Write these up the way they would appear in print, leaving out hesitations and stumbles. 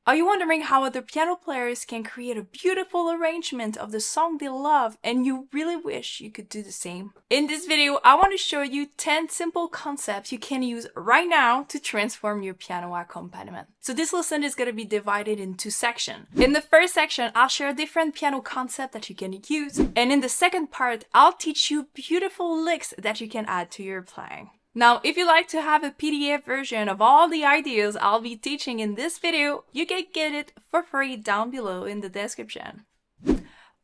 Are you wondering how other piano players can create a beautiful arrangement of the song they love and you really wish you could do the same? In this video, I want to show you 10 simple concepts you can use right now to transform your piano accompaniment. So this lesson is going to be divided in 2 sections. In the first section, I'll share different piano concepts that you can use, and in the second part, I'll teach you beautiful licks that you can add to your playing. Now, if you'd like to have a PDF version of all the ideas I'll be teaching in this video, you can get it for free down below in the description.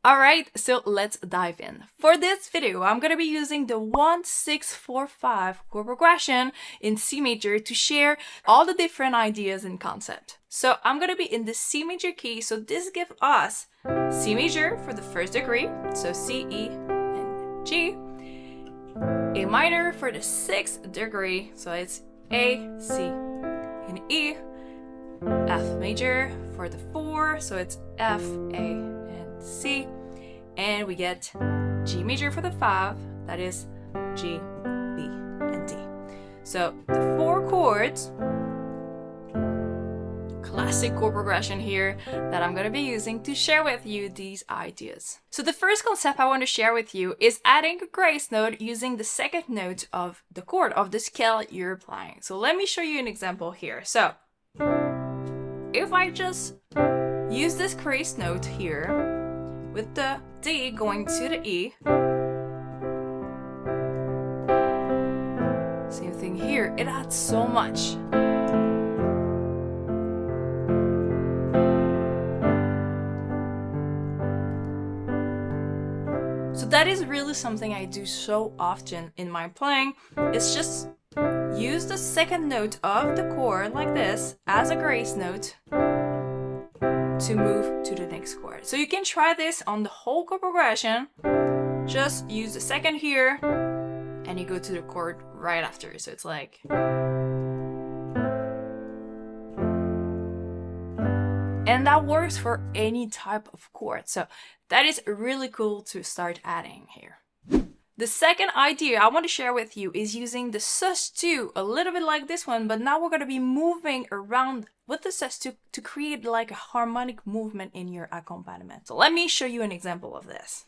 Alright, so let's dive in. For this video, I'm going to be using the 1-6-4-5 chord progression in C major to share all the different ideas and concepts. So I'm going to be in the C major key, so this gives us C major for the first degree, so C, E, and G. A minor for the 6th degree, so it's A, C, and E. F major for the 4, so it's F, A, and C. And we get G major for the 5, that is G, B, and D. So the 4 chords, classic chord progression here that I'm going to be using to share with you these ideas. So the first concept I want to share with you is adding a grace note using the 2nd note of the chord, of the scale you're playing. So let me show you an example here. So if I just use this grace note here with the D going to the E, same thing here, it adds so much. So that is really something I do so often in my playing. It's just use the 2nd note of the chord like this as a grace note to move to the next chord. So you can try this on the whole chord progression. Just use the 2nd here and you go to the chord right after. So it's like... And that works for any type of chord. So that is really cool to start adding here. The second idea I want to share with you is using the sus2, a little bit like this one, but now we're going to be moving around with the sus2 to create like a harmonic movement in your accompaniment. So let me show you an example of this.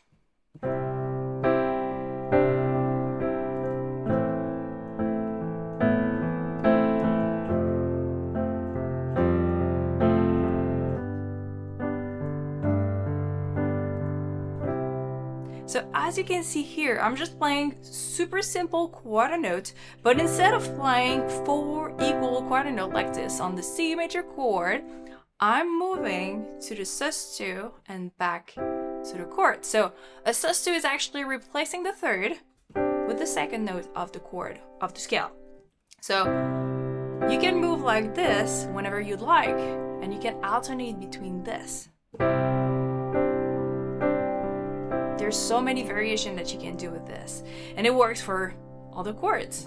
So as you can see here, I'm just playing super simple quarter note, but instead of playing 4 equal quarter notes like this on the C major chord, I'm moving to the sus2 and back to the chord. So a sus2 is actually replacing the 3rd with the 2nd note of the chord, of the scale. So you can move like this whenever you'd like, and you can alternate between this. There's so many variations that you can do with this, and it works for all the chords.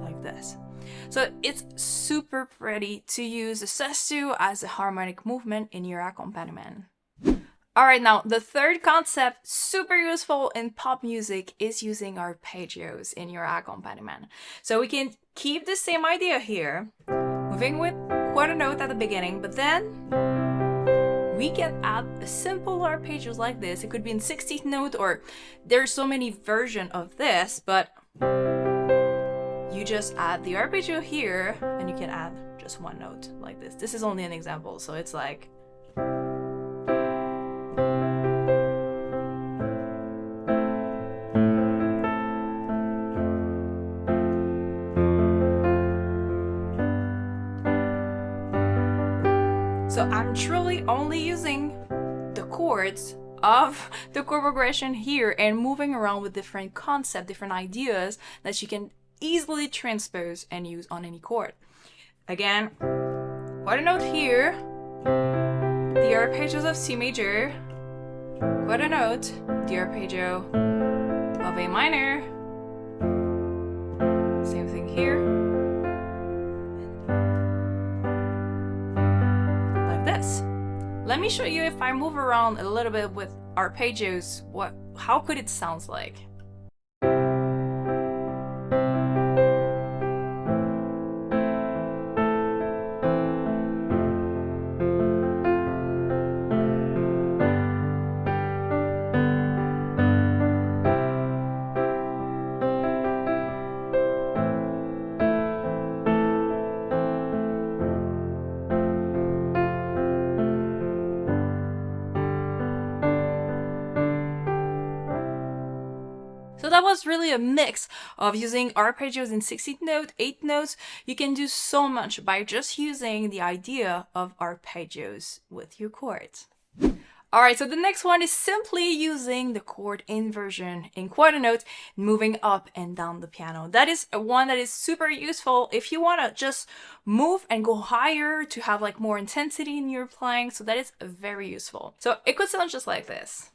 Like this. So it's super pretty to use the sus2 as a harmonic movement in your accompaniment. Alright, now the third concept, super useful in pop music, is using arpeggios in your accompaniment. So we can keep the same idea here, moving with quarter note at the beginning, but then we can add a simple arpeggios like this. It could be in 16th note, or there's so many versions of this, but you just add the arpeggio here and you can add just 1 note like this. This is only an example, so it's like... So I'm truly only using the chords of the chord progression here and moving around with different concepts, different ideas that you can easily transpose and use on any chord. Again, quarter note here, the arpeggios of C major, quarter note, the arpeggio of A minor, same thing here, like this. Let me show you if I move around a little bit with arpeggios, how could it sound like? So that was really a mix of using arpeggios in 16th note, 8th notes. You can do so much by just using the idea of arpeggios with your chords. Alright, so the next one is simply using the chord inversion in quarter notes, moving up and down the piano. That is one that is super useful if you want to just move and go higher to have like more intensity in your playing. So that is very useful. So it could sound just like this.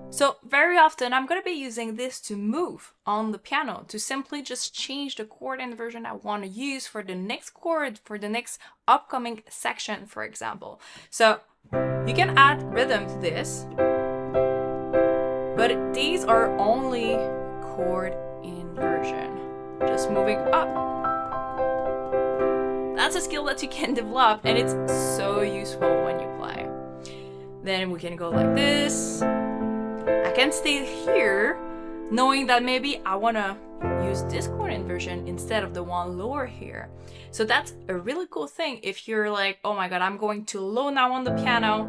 So very often I'm going to be using this to move on the piano, to simply just change the chord inversion I want to use for the next chord, for the next upcoming section, for example. So you can add rhythm to this, but these are only chord inversion, just moving up. That's a skill that you can develop, and it's so useful when you play. Then we can go like this. I can stay here knowing that maybe I want to use this chord inversion instead of the one lower here. So that's a really cool thing if you're like, oh my god, I'm going too low now on the piano.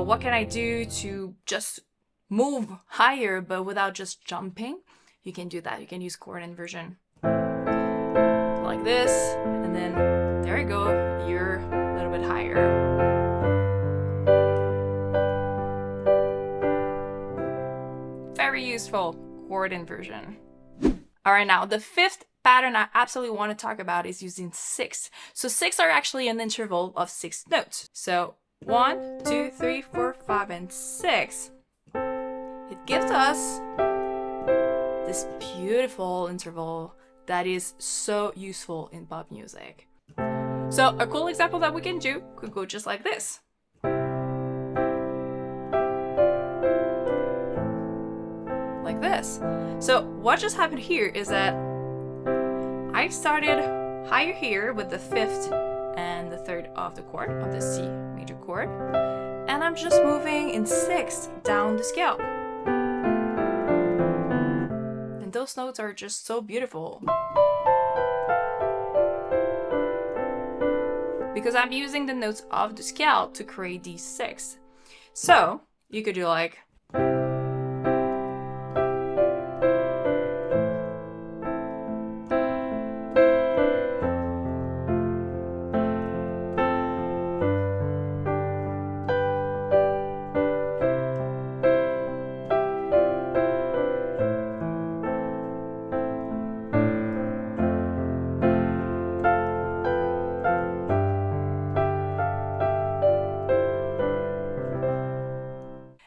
What can I do to just move higher but without just jumping? You can do that. You can use chord inversion like this, and then there you go, you're a little bit higher. Very useful chord inversion. All right, now the fifth pattern I absolutely want to talk about is using 6. So 6 are actually an interval of 6 notes. So 1, 2, 3, 4, 5, and 6. It gives us this beautiful interval that is so useful in pop music. So a cool example that we can do could go just like this. Like this. So what just happened here is that I started higher here with the 5th and the 3rd of the chord, of the C major chord, and I'm just moving in 6th down the scale. And those notes are just so beautiful, because I'm using the notes of the scale to create these 6. So you could do like,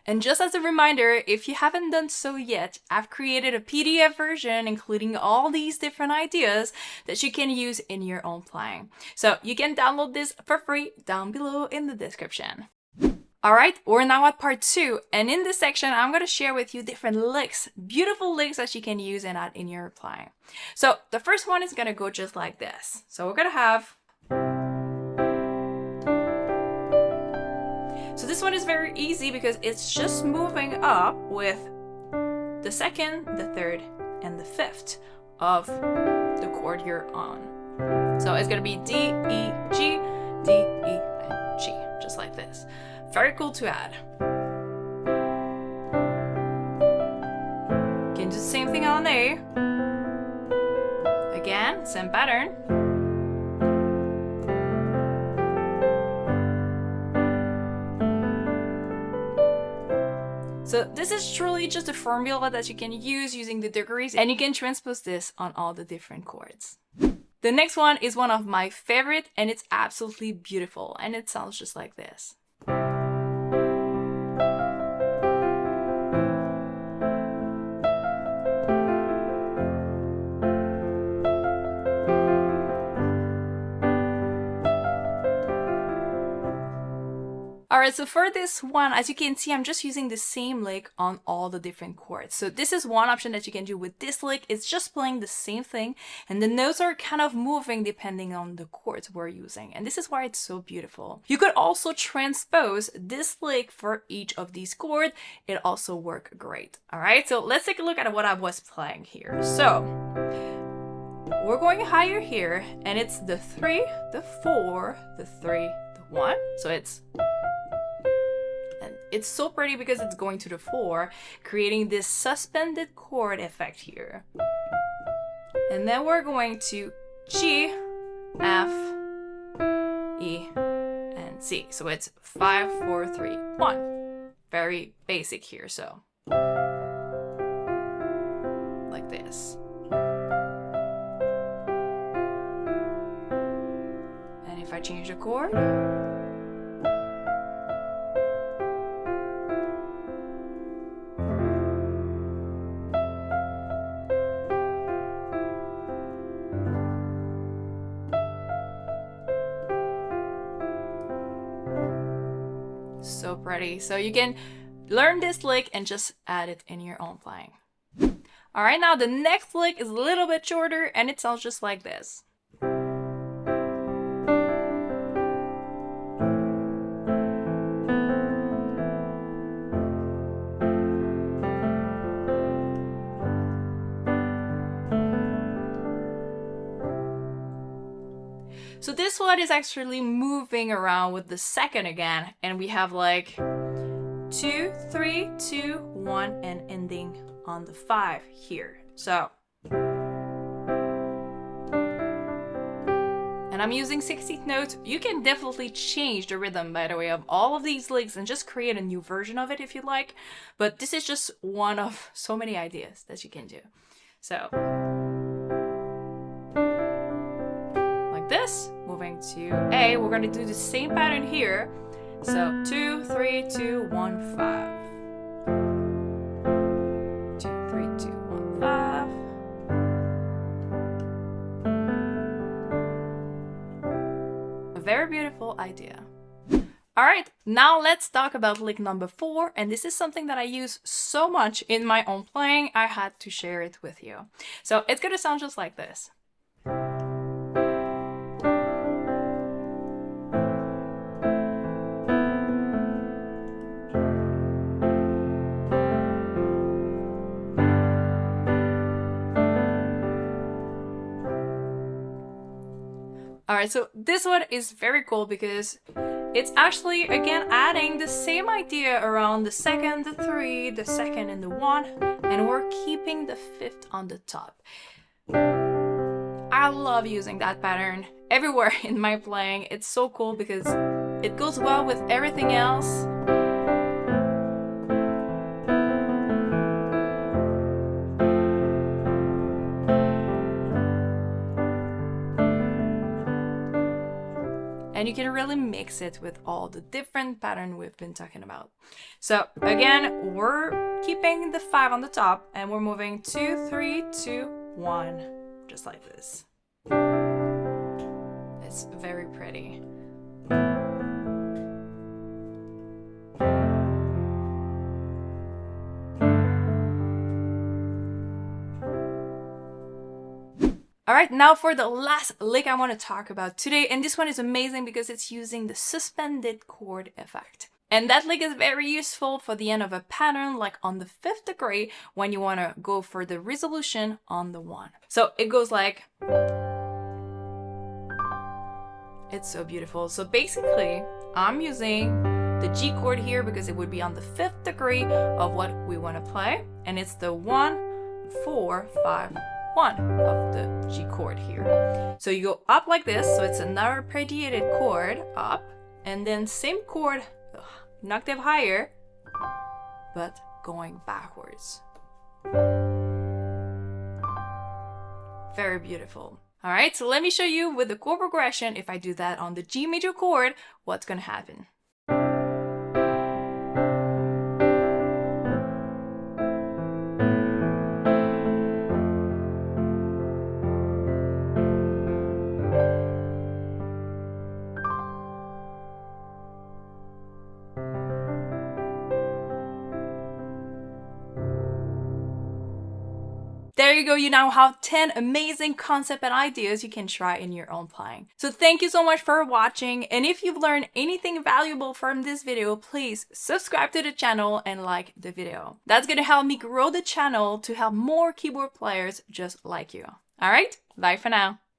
and just as a reminder, if you haven't done so yet, I've created a PDF version including all these different ideas that you can use in your own playing. So you can download this for free down below in the description. Alright, we're now at part 2, and in this section I'm going to share with you different licks, beautiful licks that you can use and add in your playing. So the first one is going to go just like this. So we're going to have... So this one is very easy because it's just moving up with the 2nd, the 3rd, and the 5th of the chord you're on. So it's going to be D, E, G, D, E, and G, just like this. Very cool to add. You can do the same thing on A. Again, same pattern. So this is truly just a formula that you can use using the degrees, and you can transpose this on all the different chords. The next one is one of my favorite, and it's absolutely beautiful, and it sounds just like this. Alright, so for this one, as you can see, I'm just using the same lick on all the different chords. So this is one option that you can do with this lick. It's just playing the same thing, and the notes are kind of moving depending on the chords we're using. And this is why it's so beautiful. You could also transpose this lick for each of these chords. It also works great. Alright, so let's take a look at what I was playing here. So we're going higher here, and it's the 3, the 4, the 3, the 1. So it's so pretty because it's going to the 4, creating this suspended chord effect here. And then we're going to G, F, E, and C. So it's 5, 4, 3, 1. Very basic here, so like this. And if I change the chord, so pretty. So you can learn this lick and just add it in your own playing. Alright, now the next lick is a little bit shorter, and it sounds just like this. So this one is actually moving around with the second again, and we have like 2, 3, 2, 1, and ending on the 5 here. So, and I'm using 16th notes. You can definitely change the rhythm, by the way, of all of these licks and just create a new version of it if you like. But this is just one of so many ideas that you can do. So, this, moving to A, we're going to do the same pattern here. So 2, 3, 2, 1, 5. 2, 3, 2, 1, 5. A very beautiful idea. Alright, now let's talk about lick number 4, and this is something that I use so much in my own playing, I had to share it with you. So it's going to sound just like this. Alright, so this one is very cool because it's actually, again, adding the same idea around the 2nd, the 3, the 2nd, and the 1, and we're keeping the 5th on the top. I love using that pattern everywhere in my playing. It's so cool because it goes well with everything else. And you can really mix it with all the different patterns we've been talking about. So again, we're keeping the 5 on the top and we're moving 2, 3, 2, 1, just like this. It's very pretty. Alright, now for the last lick I want to talk about today, and this one is amazing because it's using the suspended chord effect. And that lick is very useful for the end of a pattern, like on the 5th degree, when you want to go for the resolution on the 1. So it goes like... It's so beautiful. So basically, I'm using the G chord here because it would be on the 5th degree of what we want to play, and it's the 1, 4, 5, 1 of the G chord here. So you go up like this, so it's another arpeggiated chord up, and then same chord, an octave higher, but going backwards. Very beautiful. All right, so let me show you with the chord progression, if I do that on the G major chord, what's gonna happen. There you go, you now have 10 amazing concepts and ideas you can try in your own playing. So thank you so much for watching, and if you've learned anything valuable from this video, please subscribe to the channel and like the video. That's gonna help me grow the channel to help more keyboard players just like you. Alright, bye for now.